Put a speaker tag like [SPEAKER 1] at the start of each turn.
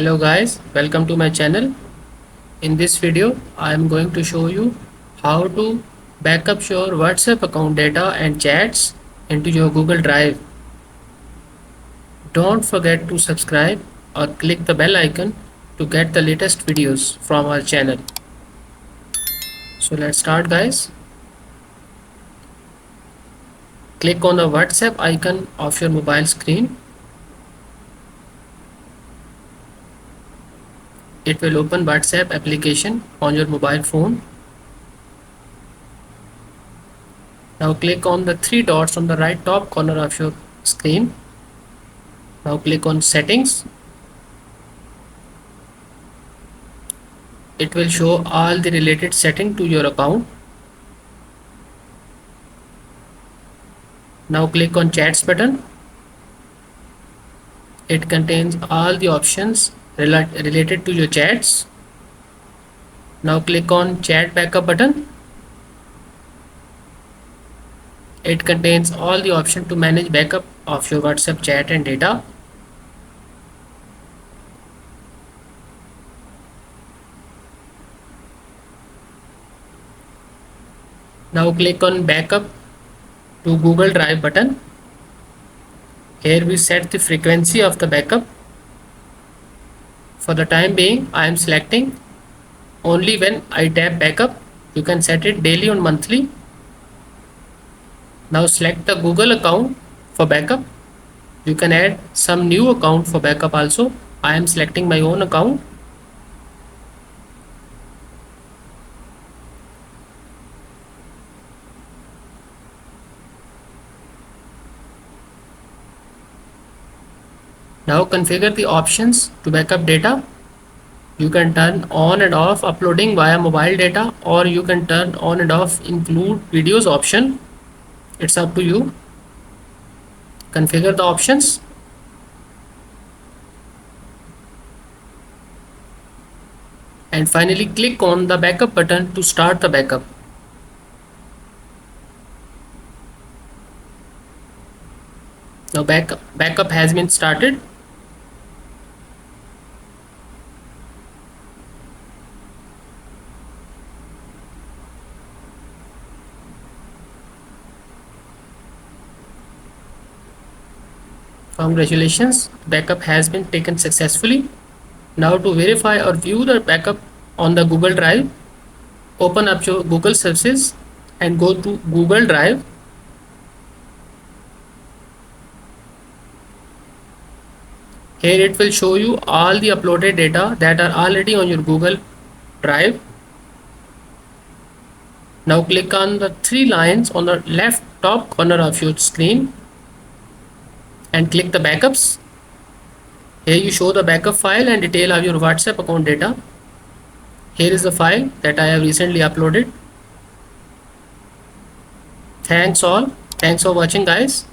[SPEAKER 1] Hello guys, welcome to my channel. In this video, I am going to show you how to backup your WhatsApp account data and chats into your Google Drive. Don't forget to subscribe or click the bell icon to get the latest videos from our channel. So let's start guys. Click on the WhatsApp icon of your mobile screen. It will open WhatsApp application on your mobile phone. Now click on the three dots on the right top corner of your screen. Now click on settings. It will show all the related settings to your account. Now click on chats button. It contains all the options related to your chats. Now click on chat backup button. It contains all the options to manage backup of your WhatsApp chat and data. Now click on backup to Google Drive button. Here we set the frequency of the backup. For the time being, I am selecting only when I tap backup. You can set it daily or monthly. Now select the Google account for backup. You can add some new account for backup also. I am selecting my own account. Now configure the options to backup data. You can turn on and off uploading via mobile data, or you can turn on and off include videos option. It's up to you. Configure the options. And finally click on the backup button to start the backup. Now backup has been started. Congratulations, backup has been taken successfully. Now to verify or view the backup on the Google Drive, open up your Google services and go to Google Drive. Here it will show you all the uploaded data that are already on your Google Drive. Now click on the three lines on the left top corner of your screen and click the backups. Here you show the backup file and detail of your WhatsApp account data. Here is the file that I have recently uploaded. Thanks all. Thanks for watching guys.